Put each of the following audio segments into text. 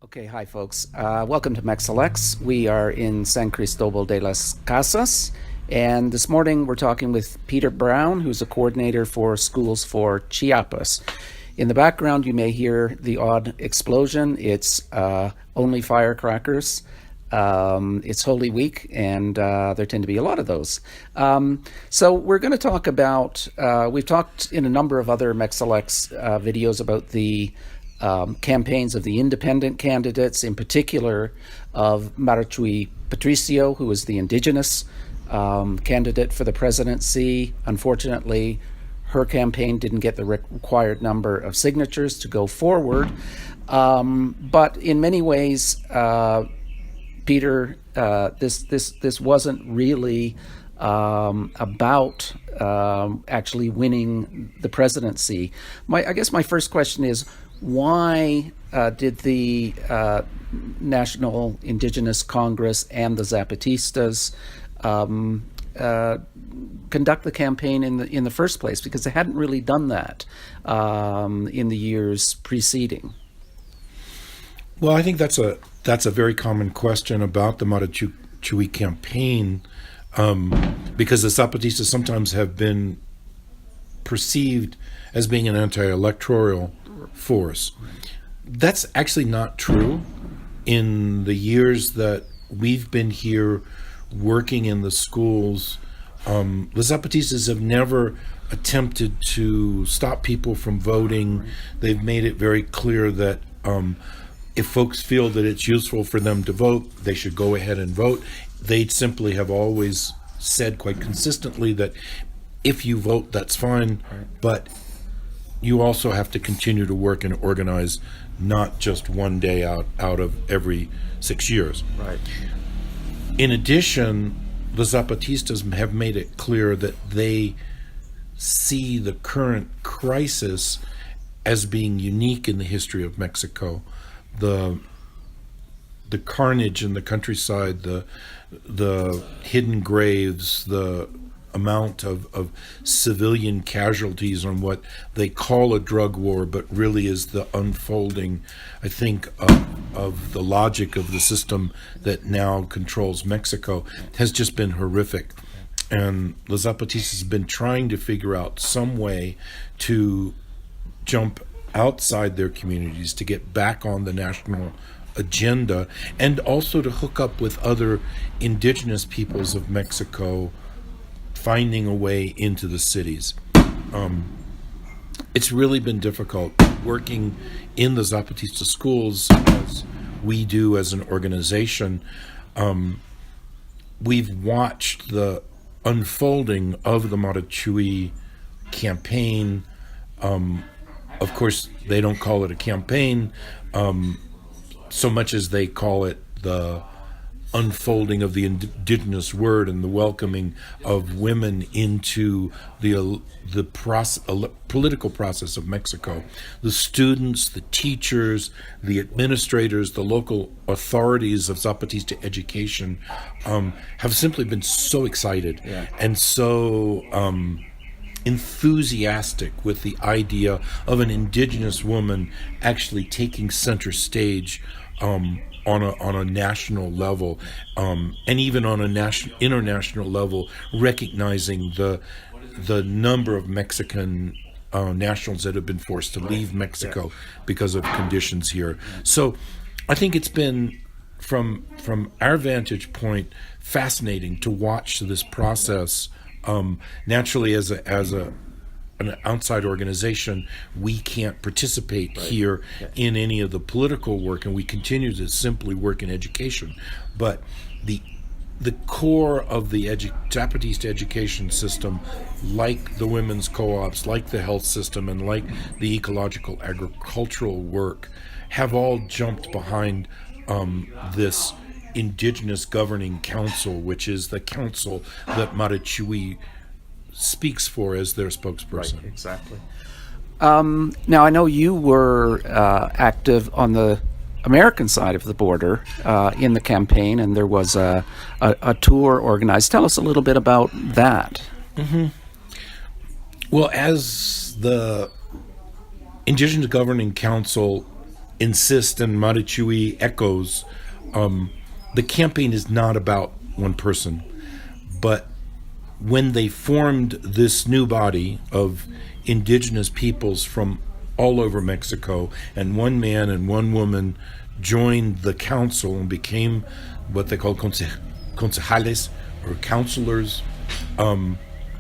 Okay, hi folks. Welcome to MexElects. We are in San Cristobal de las Casas, and this morning we're talking with Peter Brown, who's a coordinator for schools for Chiapas. In the background, you may hear the odd explosion. It's only firecrackers. It's Holy Week, and there tend to be a lot of those. So we're going to talk about, we've talked in a number of other MexElects videos about the campaigns of the independent candidates, in particular of Marichuy Patricio, who is the indigenous candidate for the presidency. Unfortunately, her campaign didn't get the required number of signatures to go forward. But in many ways, Peter, this wasn't really about actually winning the presidency. I guess my first question is, why did the National Indigenous Congress and the Zapatistas conduct the campaign in the first place? Because they hadn't really done that in the years preceding. Well, I think that's a very common question about the Marichuy campaign, because the Zapatistas sometimes have been perceived as being an anti-electoral force. That's actually not true. In the years that we've been here working in the schools, the Zapatistas have never attempted to stop people from voting. They've made it very clear that if folks feel that it's useful for them to vote, they should go ahead and vote. They simply have always said quite consistently that if you vote, that's fine, but you also have to continue to work and organize, not just one day out of every 6 years. Right. In addition, the Zapatistas have made it clear that they see the current crisis as being unique in the history of Mexico. The carnage in the countryside, the hidden graves, the amount of civilian casualties on what they call a drug war, but really is the unfolding, I think, of the logic of the system that now controls Mexico, has just been horrific. And the Zapatistas have been trying to figure out some way to jump outside their communities, to get back on the national agenda, and also to hook up with other indigenous peoples of Mexico, finding a way into the cities. It's really been difficult working in the Zapatista schools, as we do as an organization. We've watched the unfolding of the Marichuy campaign. Of course, they don't call it a campaign so much as they call it the unfolding of the indigenous word and the welcoming of women into the political process of Mexico. The students, the teachers, the administrators, the local authorities of Zapatista education have simply been so excited and so enthusiastic with the idea of an indigenous woman actually taking center stage on a national level, and even on a international level, recognizing the number of Mexican nationals that have been forced to leave Mexico because of conditions here. So I think it's been, from our vantage point, fascinating to watch this process. Naturally, as an outside organization, we can't participate here in any of the political work, and we continue to simply work in education. But the core of the Zapatista education system, like the women's co-ops, like the health system, and like the ecological agricultural work, have all jumped behind this indigenous governing council, which is the council that Marichuy speaks for as their spokesperson. Right, exactly. Now, I know you were active on the American side of the border in the campaign, and there was a tour organized. Tell us a little bit about that. Mm-hmm. Well, as the Indigenous Governing Council insist, and Marichuy echoes, the campaign is not about one person, but when they formed this new body of indigenous peoples from all over Mexico, and one man and one woman joined the council and became what they call concejales, or counselors,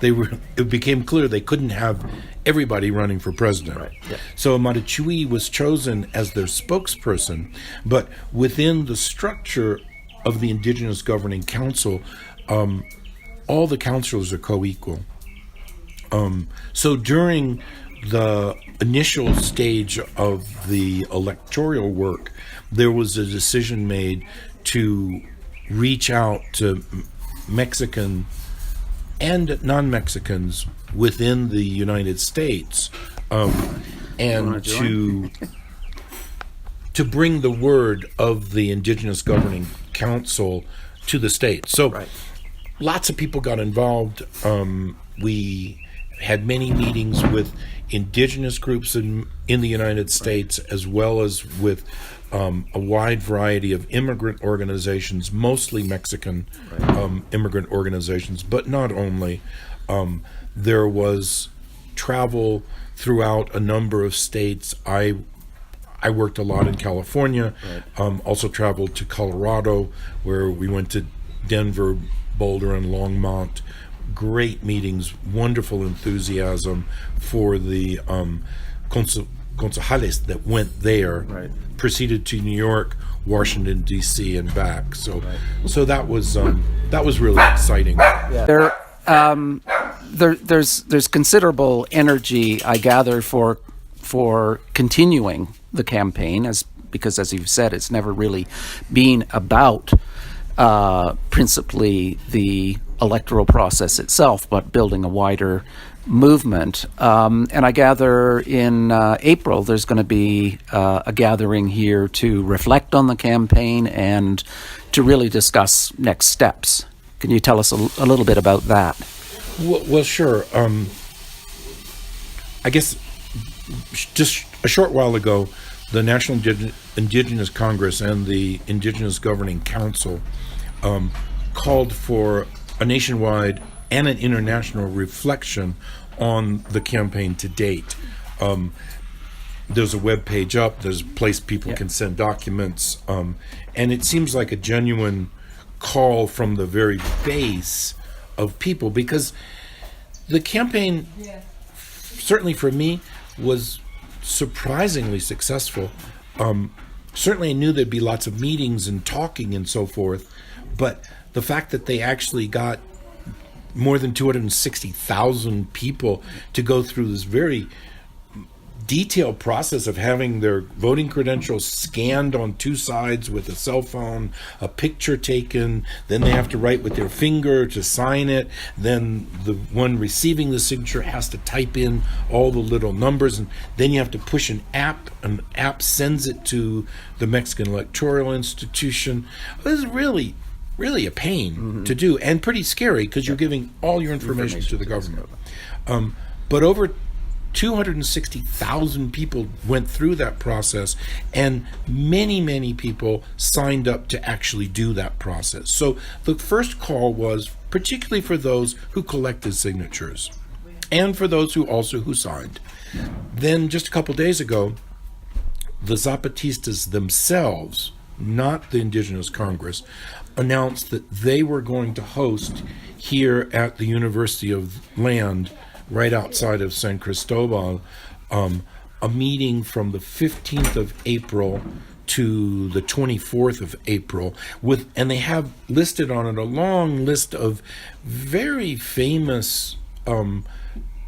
it became clear they couldn't have everybody running for president. Right. Yeah. So Marichuy was chosen as their spokesperson, but within the structure of the Indigenous Governing Council, all the councilors are co-equal. So during the initial stage of the electoral work, there was a decision made to reach out to Mexican and non-Mexicans within the United States, and to bring the word of the Indigenous Governing Council to the state. So Right. lots of people got involved. We had many meetings with indigenous groups in the United States, as well as with a wide variety of immigrant organizations, mostly Mexican immigrant organizations, but not only. There was travel throughout a number of states. I worked a lot in California, also traveled to Colorado, where we went to Denver, Boulder, and Longmont. Great meetings, wonderful enthusiasm for the concejales that went there. Right. Proceeded to New York, Washington D.C. and back. So that was really exciting. There's considerable energy, I gather, for continuing the campaign, because as you've said, it's never really been about principally the electoral process itself, but building a wider movement. And I gather in April there's going to be a gathering here to reflect on the campaign and to really discuss next steps. Can you tell us a little bit about that? Well, sure. I guess just a short while ago, the National Indigenous Congress and the Indigenous Governing Council called for a nationwide and an international reflection on the campaign to date. There's a web page up, there's a place people can send documents, and it seems like a genuine call from the very base of people, because the campaign, certainly for me, was surprisingly successful. Certainly I knew there'd be lots of meetings and talking and so forth, but the fact that they actually got more than 260,000 people to go through this very detailed process of having their voting credentials scanned on two sides with a cell phone, a picture taken, then they have to write with their finger to sign it, then the one receiving the signature has to type in all the little numbers, and then you have to push an app sends it to the Mexican Electoral Institution. It was really a pain to do, and pretty scary, because you're giving all your information to the government. But over 260,000 people went through that process, and many people signed up to actually do that process. So the first call was particularly for those who collected signatures and for those who signed. Then just a couple days ago, the Zapatistas themselves, not the Indigenous Congress, announced that they were going to host here at the University of Land, right outside of San Cristobal, a meeting from the 15th of April to the 24th of April, and they have listed on it a long list of very famous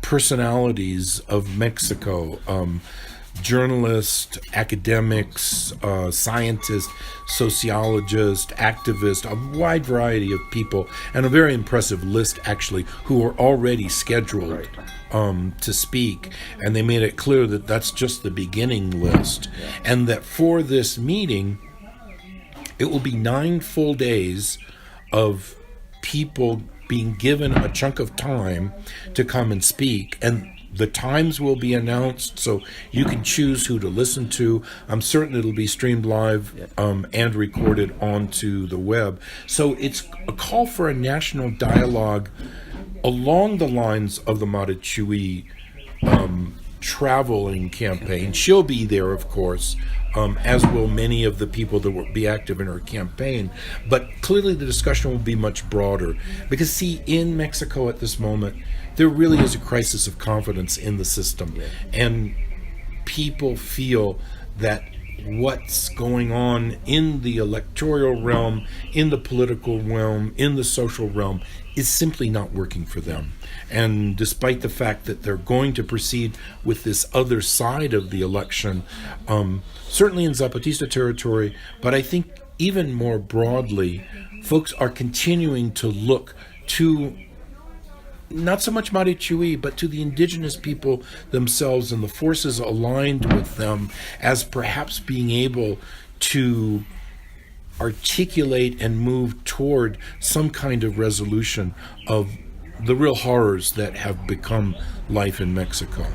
personalities of Mexico, journalists, academics, scientists, sociologists, activists, a wide variety of people, and a very impressive list, actually, who are already scheduled to speak. And they made it clear that that's just the beginning list, and that for this meeting, it will be 9 full days of people being given a chunk of time to come and speak. And The times will be announced, so you can choose who to listen to. I'm certain it'll be streamed live and recorded onto the web. So it's a call for a national dialogue along the lines of the Marichuy traveling campaign. She'll be there, of course, as will many of the people that will be active in her campaign. But clearly the discussion will be much broader. Because, see, in Mexico at this moment, there really is a crisis of confidence in the system. And people feel that what's going on in the electoral realm, in the political realm, in the social realm, is simply not working for them. And despite the fact that they're going to proceed with this other side of the election, certainly in Zapatista territory, but I think even more broadly, folks are continuing to look to not so much Marichuy, but to the indigenous people themselves and the forces aligned with them as perhaps being able to articulate and move toward some kind of resolution of the real horrors that have become life in Mexico.